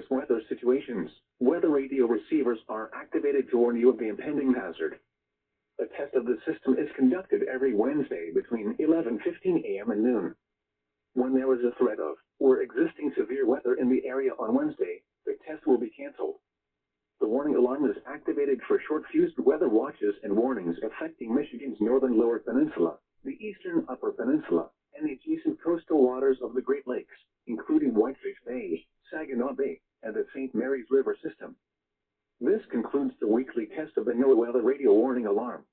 weather situations, weather radio receivers are activated to warn you of the impending hazard. A test of the system is conducted every Wednesday between 11:15 a.m. and noon. When there is a threat of or existing severe weather in the area on Wednesday, the test will be canceled. The warning alarm is activated for short-fused weather watches and warnings affecting Michigan's northern lower peninsula, the eastern upper peninsula, and the adjacent coastal waters of the Great Lakes, including Whitefish Bay, Saginaw Bay, and the St. Mary's River system. This concludes the weekly test of the NOAA Weather Radio Warning Alarm.